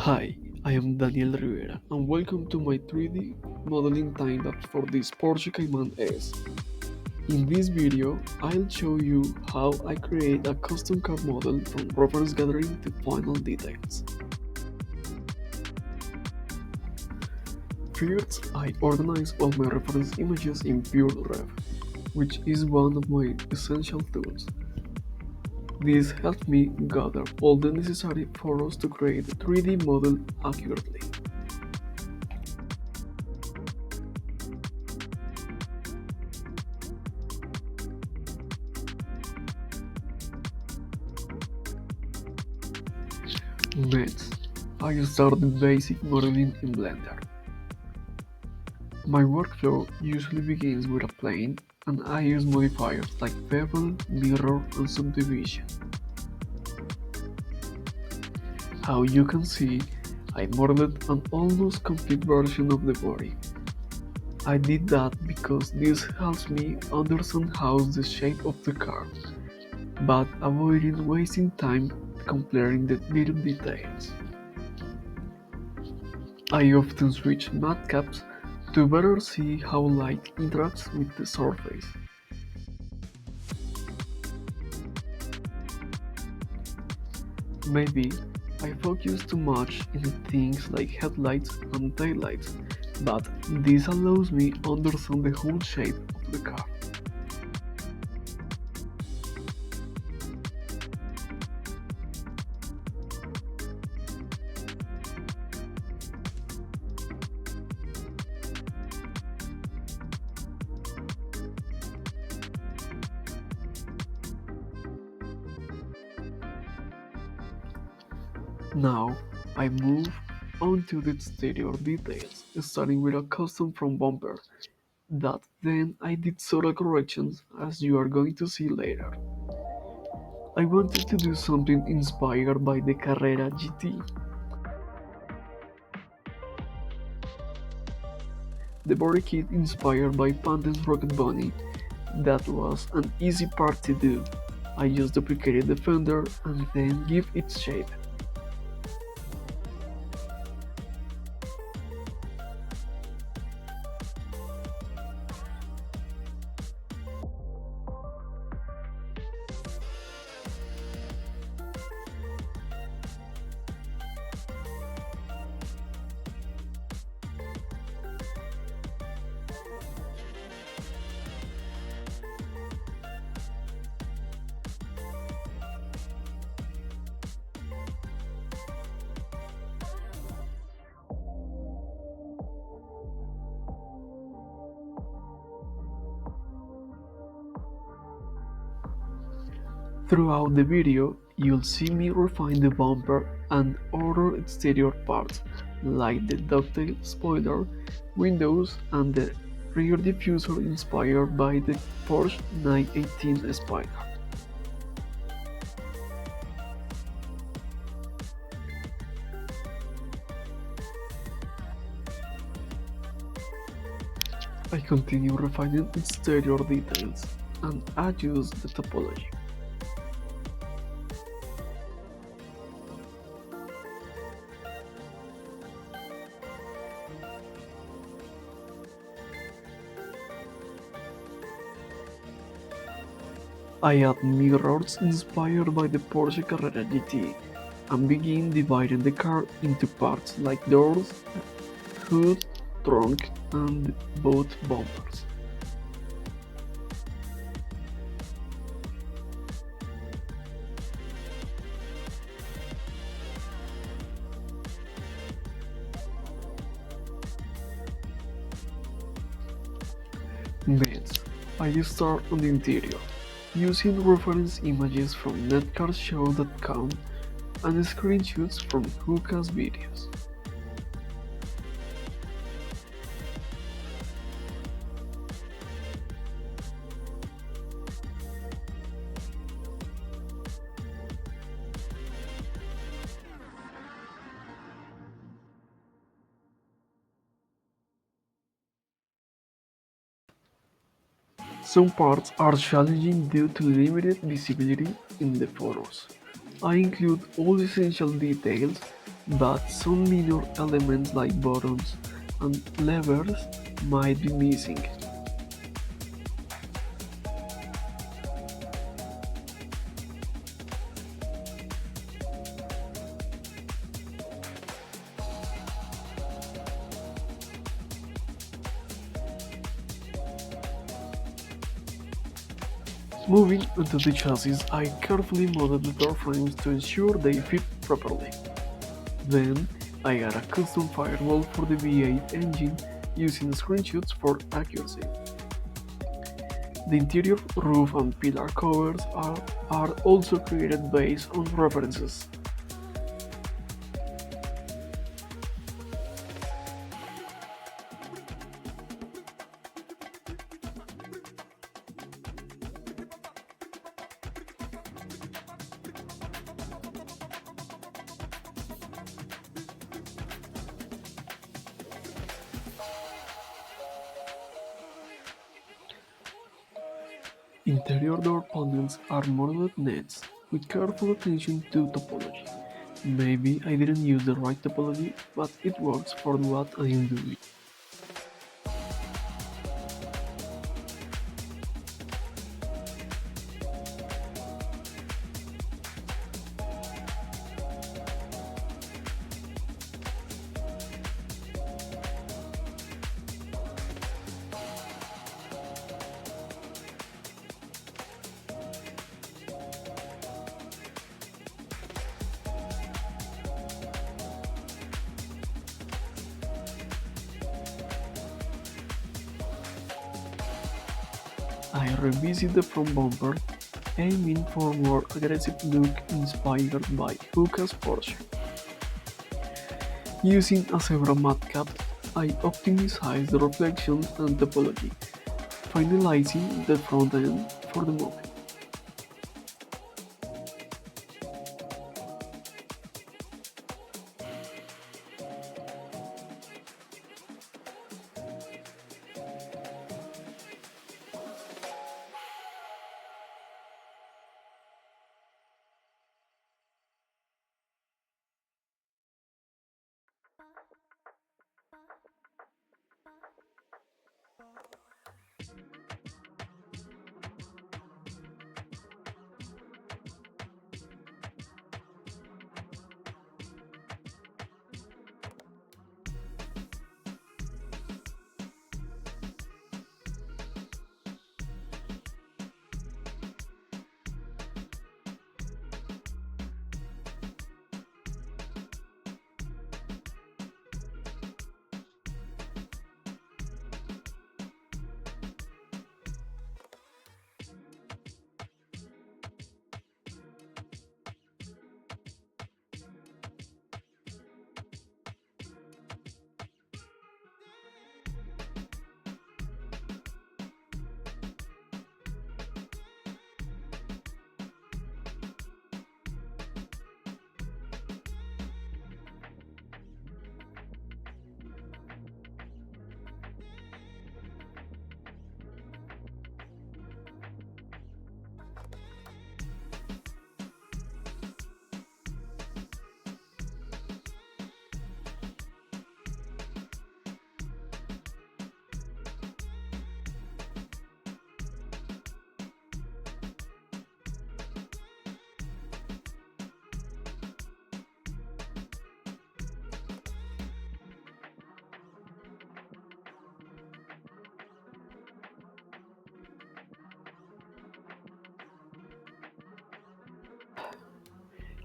Hi, I am Daniel Rivera and welcome to my 3D modeling time-lapse for this Porsche Cayman S. In this video, I'll show you how I create a custom car model from reference gathering to final details. First, I organize all my reference images in PureRef, which is one of my essential tools. This helps me gather all the necessary photos to create a 3D model accurately. Next, I start the basic modeling in Blender. My workflow usually begins with a plane, and I use modifiers like bevel, mirror, and subdivision. How you can see, I modeled an almost complete version of the body. I did that because this helps me understand how's the shape of the car, but avoiding wasting time comparing the little details. I often switch matte caps to better see how light interacts with the surface. Maybe I focus too much in things like headlights and taillights, but this allows me to understand the whole shape of the car. Now I move on to the exterior details, starting with a custom front bumper that then I did subtle corrections as you are going to see later. I wanted to do something inspired by the Carrera GT. The body kit inspired by Panten's Rocket Bunny. That was an easy part to do. I just duplicated the fender and then give it shape. Throughout the video, you'll see me refine the bumper and other exterior parts like the ducktail spoiler, windows, and the rear diffuser inspired by the Porsche 918 Spider. I continue refining exterior details and adjust the topology. I add mirrors inspired by the Porsche Carrera GT and begin dividing the car into parts like doors, hood, trunk, and both bumpers. Next, I start on the interior, using reference images from netcarshow.com and screenshots from Hookah's videos. Some parts are challenging due to limited visibility in the photos. I include all essential details but some minor elements like buttons and levers might be missing. Moving onto the chassis, I carefully modded the door frames to ensure they fit properly. Then, I add a custom firewall for the V8 engine using screenshots for accuracy. The interior roof and pillar covers are also created based on references. Interior door panels are modeled nets with careful attention to topology. Maybe I didn't use the right topology, but it works for what I am doing. I revisit the front bumper, aiming for a more aggressive look inspired by Hoka's Porsche. Using a zebra matte cap, I optimize the reflections and topology, finalizing the front end for the moment.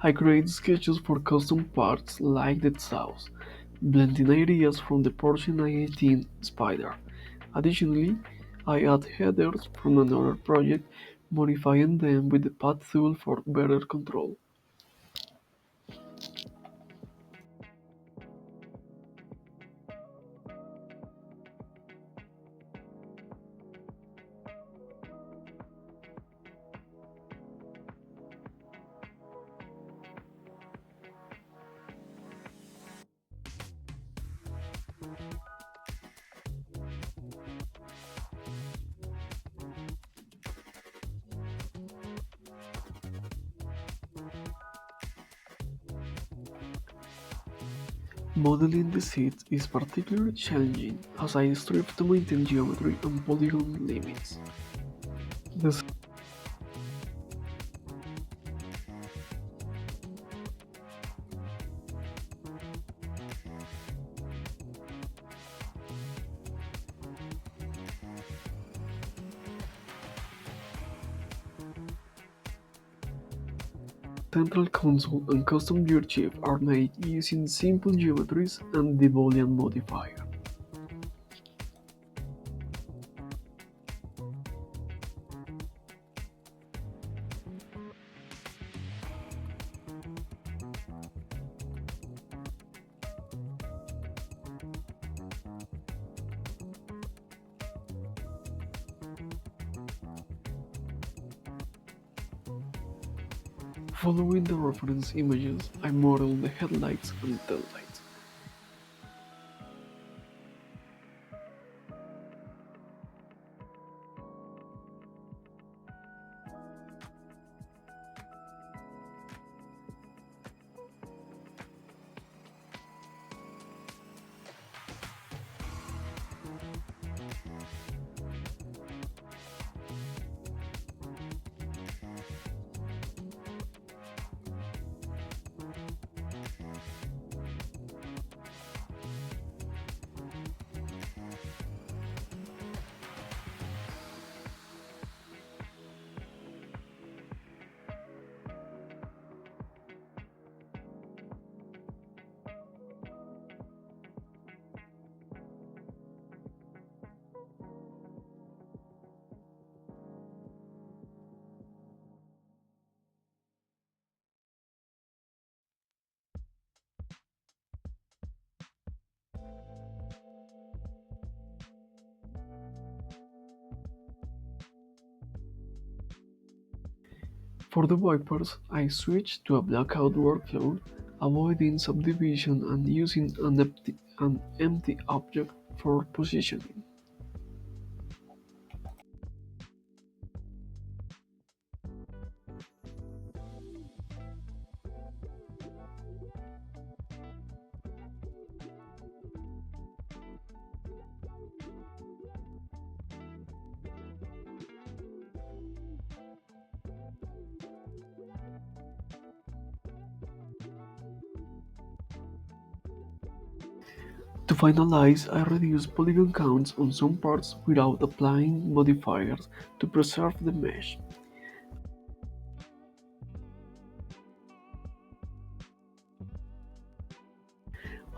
I create sketches for custom parts like the exhaust, blending ideas from the Porsche 918 Spider. Additionally, I add headers from another project, modifying them with the path tool for better control. Modeling the seeds is particularly challenging as I strive to maintain geometry and polygon limits. The central console and custom gear chip are made using simple geometries and the Boolean modifier. Following the reference images, I modeled the headlights and taillights. For the wipers, I switched to a blackout workflow, avoiding subdivision and using an empty object for positioning. To finalize, I reduced polygon counts on some parts without applying modifiers to preserve the mesh.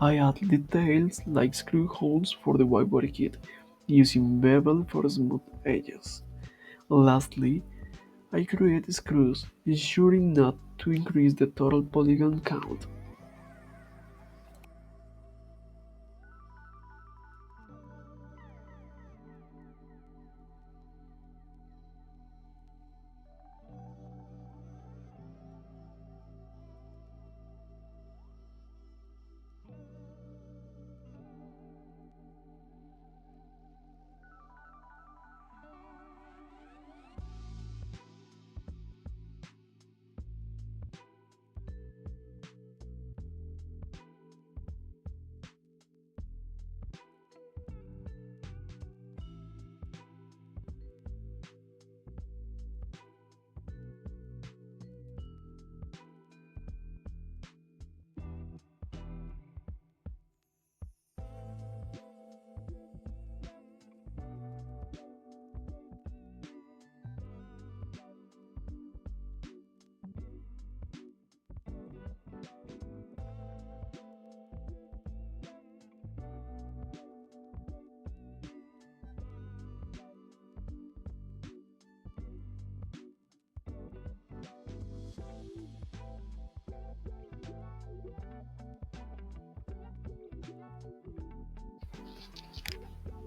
I add details like screw holes for the white body kit, using bevel for smooth edges. Lastly, I create screws, ensuring not to increase the total polygon count.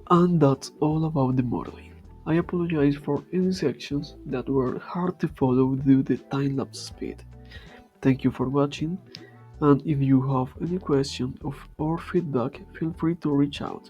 And that's all about the modeling. I apologize for any sections that were hard to follow due to time-lapse speed. Thank you for watching, and if you have any question or feedback, feel free to reach out.